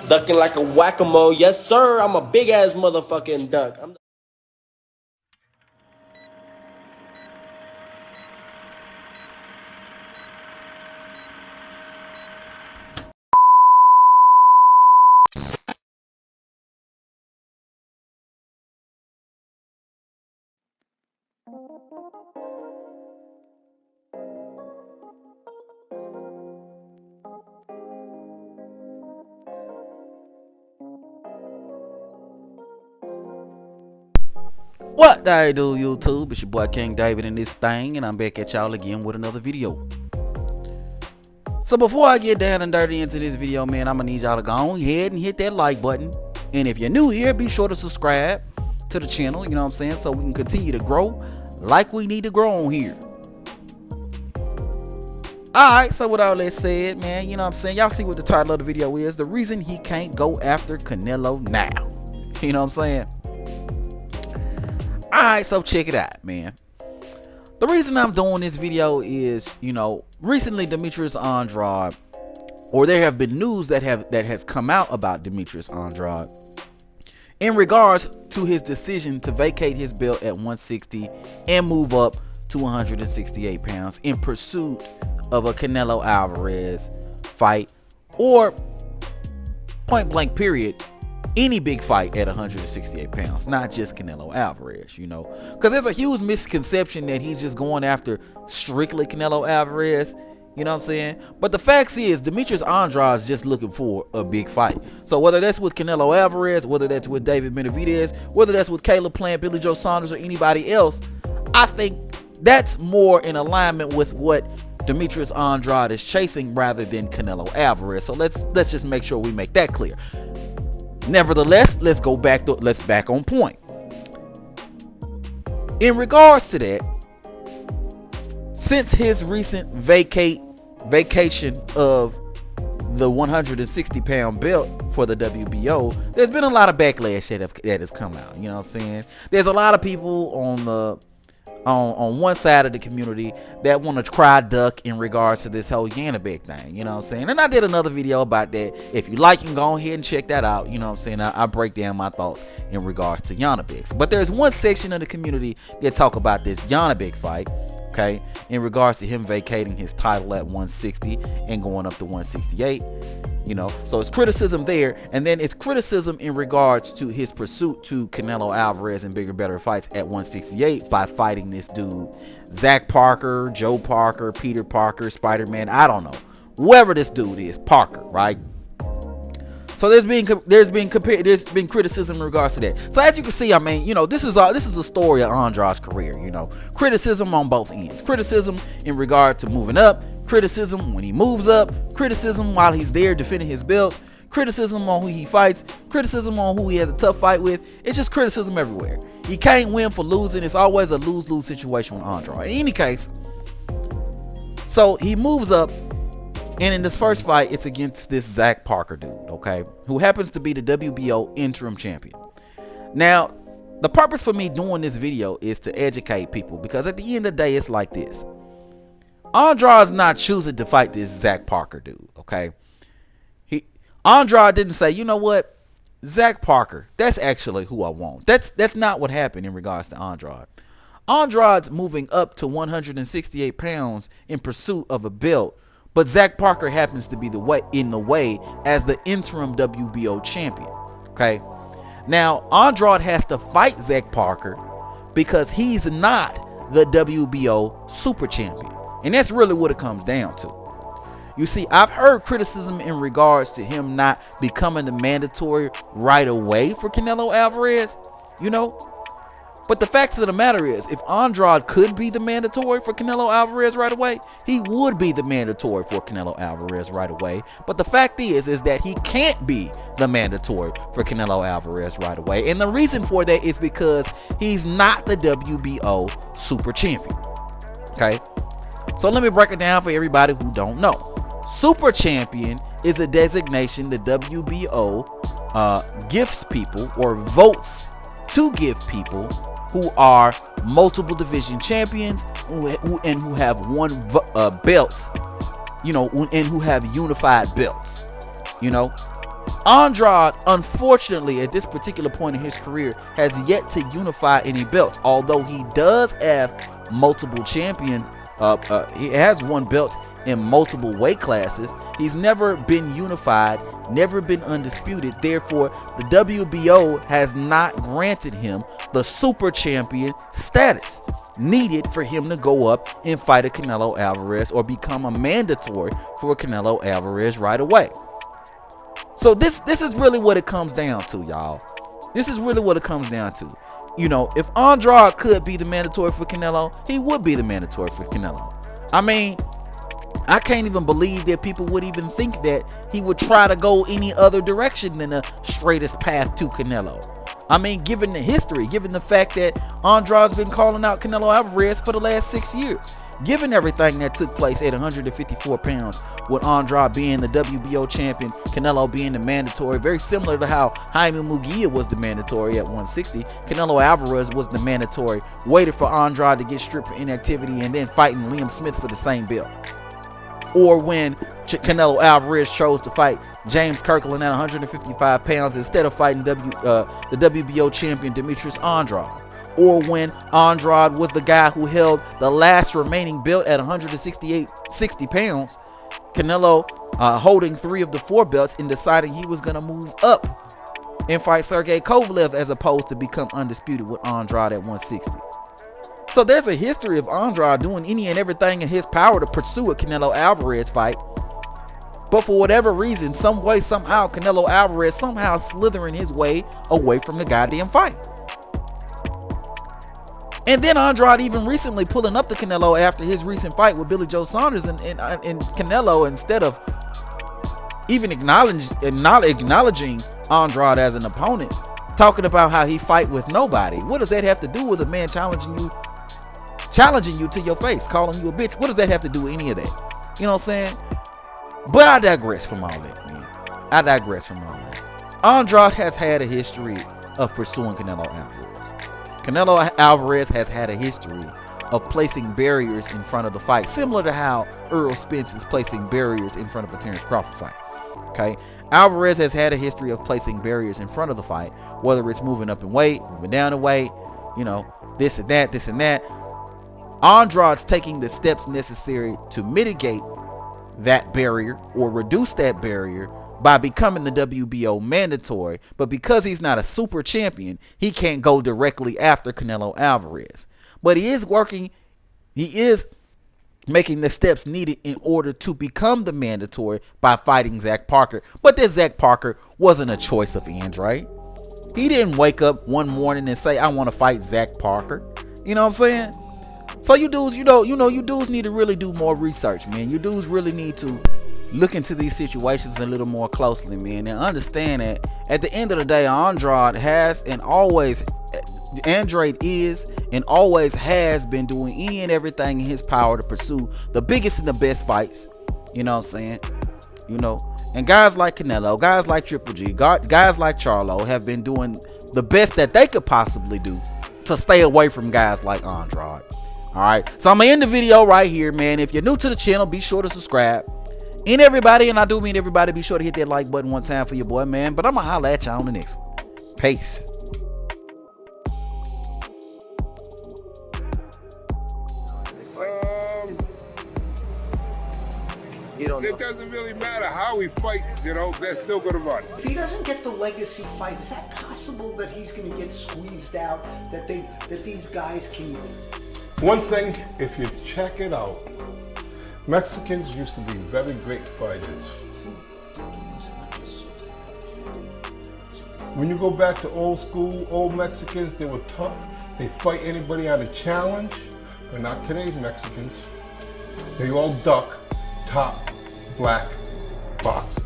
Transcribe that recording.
Ducking like a whack-a-mole. Yes, sir. I'm a big-ass motherfucking duck. What I do, YouTube? It's your boy King David in this thing, and I'm back at y'all again with another video. So before I get down and dirty into this video, man, I'm gonna need y'all to go ahead and hit that like button. And if you're new here, be sure to subscribe to the channel, you know what I'm saying, so we can continue to grow like we need to grow on here. Alright, so with all that said, man, you know what I'm saying, y'all see what the title of the video is. The reason he can't go after Canelo now. You know what I'm saying? Alright, so check it out, man. The reason I'm doing this video is, you know, recently Demetrious Andrade, or there have been news that has come out about Demetrious Andrade in regards to his decision to vacate his belt at 160 and move up to 168 pounds in pursuit of a Canelo Alvarez fight, or point blank period, any big fight at 168 pounds, not just Canelo Alvarez, you know, because there's a huge misconception that he's just going after strictly Canelo Alvarez, you know what I'm saying? But the fact is, Demetrious Andrade is just looking for a big fight. So whether that's with Canelo Alvarez, whether that's with David Benavidez, whether that's with Caleb Plant, Billy Joe Saunders, or anybody else, I think that's more in alignment with what Demetrious Andrade is chasing rather than Canelo Alvarez. So let's just make sure we make that clear. Nevertheless, let's back on point. In regards to that, since his recent vacation of the 160-pound belt for the WBO, there's been a lot of backlash that has come out. You know what I'm saying? There's a lot of people on one side of the community that want to cry duck in regards to this whole Yanabek thing, you know what I'm saying? And I did another video about that. If you like, you can go ahead and check that out, you know what I'm saying? I break down my thoughts in regards to Yanabek. But there's one section of the community that talk about this Yanabek fight, okay, in regards to him vacating his title at 160 and going up to 168. You know, so it's criticism there, and then it's criticism in regards to his pursuit to Canelo Alvarez and bigger, better fights at 168 by fighting this dude, Zach Parker, Joe Parker, Peter Parker, Spider-Man, I don't know, whoever this dude is, Parker, right? So there's been criticism in regards to that. So as you can see, I mean, you know, this is a story of Andrade's career. You know, criticism on both ends. Criticism in regard to moving up. Criticism when he moves up. Criticism while he's there defending his belts. Criticism on who he fights. Criticism on who he has a tough fight with. It's just criticism everywhere. He can't win for losing. It's always a lose-lose situation with Andrade. In any case, so he moves up. And in this first fight, it's against this Zach Parker dude, okay, who happens to be the WBO interim champion. Now, the purpose for me doing this video is to educate people, because at the end of the day, it's like this. Andrade's not choosing to fight this Zach Parker dude, okay? Andrade didn't say, you know what, Zach Parker, that's actually who I want. That's not what happened in regards to Andrade. Andrade's moving up to 168 pounds in pursuit of a belt, but Zach Parker happens to be in the way as the interim WBO champion. Okay. Now, Andrade has to fight Zach Parker because he's not the WBO super champion. And that's really what it comes down to. You see, I've heard criticism in regards to him not becoming the mandatory right away for Canelo Alvarez, you know. But the fact of the matter is, if Andrade could be the mandatory for Canelo Alvarez right away, he would be the mandatory for Canelo Alvarez right away. But the fact is that he can't be the mandatory for Canelo Alvarez right away. And the reason for that is because he's not the WBO super champion. Okay? So let me break it down for everybody who don't know. Super champion is a designation the WBO gifts people, or votes to give people who are multiple division champions who have won belts, you know, and who have unified belts, you know. Andrade, unfortunately, at this particular point in his career, has yet to unify any belts. Although he does have multiple champions, he has won belts in multiple weight classes. He's never been unified, never been undisputed. Therefore, the WBO has not granted him the super champion status needed for him to go up and fight a Canelo Alvarez or become a mandatory for a Canelo Alvarez right away. So this is really what it comes down to, y'all. This is really what it comes down to. You know, if Andrade could be the mandatory for Canelo, he would be the mandatory for Canelo. I mean, I can't even believe that people would even think that he would try to go any other direction than the straightest path to Canelo. I mean, given the history, given the fact that Andrade's been calling out Canelo Alvarez for the last 6 years, given everything that took place at 154 pounds, with Andrade being the WBO champion, Canelo being the mandatory, very similar to how Jaime Munguia was the mandatory at 160. Canelo Alvarez was the mandatory, waited for Andrade to get stripped for inactivity and then fighting Liam Smith for the same belt. Or when Canelo Alvarez chose to fight James Kirkland at 155 pounds instead of fighting the WBO champion Demetrious Andrade. Or when Andrade was the guy who held the last remaining belt at 60 pounds, Canelo holding 3 of the 4 belts and deciding he was going to move up and fight Sergey Kovalev as opposed to become undisputed with Andrade at 160. So there's a history of Andrade doing any and everything in his power to pursue a Canelo Alvarez fight. But for whatever reason, some way, somehow, Canelo Alvarez somehow slithering his way away from the goddamn fight. And then Andrade even recently pulling up to Canelo after his recent fight with Billy Joe Saunders and Canelo, instead of even acknowledging Andrade as an opponent, talking about how he fight with nobody. What does that have to do with a man challenging you to your face, calling you a bitch? What does that have to do with any of that? You know what I'm saying? But I digress from all that, man. I digress from all that. Andrade has had a history of pursuing Canelo Alvarez. Canelo Alvarez has had a history of placing barriers in front of the fight, similar to how Earl Spence is placing barriers in front of a Terrence Crawford fight. Okay, Alvarez has had a history of placing barriers in front of the fight, whether it's moving up in weight, moving down in weight, you know, this and that, this and that. Andrade's taking the steps necessary to mitigate that barrier or reduce that barrier by becoming the WBO mandatory. But because he's not a super champion, he can't go directly after Canelo Alvarez. But he is making the steps needed in order to become the mandatory by fighting Zach Parker. But this Zach Parker wasn't a choice of Andrade. He didn't wake up one morning and say, I want to fight Zach Parker. You know what I'm saying? So you dudes, you dudes need to really do more research, man. You dudes really need to look into these situations a little more closely, man, and understand that at the end of the day, Andrade is and always has been doing any and everything in his power to pursue the biggest and the best fights. You know what I'm saying? You know, and guys like Canelo, guys like Triple G, guys like Charlo have been doing the best that they could possibly do to stay away from guys like Andrade. All right, so I'm gonna end the video right here, man. If you're new to the channel, be sure to subscribe. And everybody, and I do mean everybody, be sure to hit that like button one time for your boy, man. But I'm gonna holler at y'all on the next one. Peace. It doesn't really matter how we fight, you know, they're still going to run. If he doesn't get the legacy fight, is that possible that he's going to get squeezed out, that these guys can... One thing, if you check it out, Mexicans used to be very great fighters. When you go back to old school, old Mexicans, they were tough. They fight anybody on a challenge, but not today's Mexicans. They all duck top black boxers.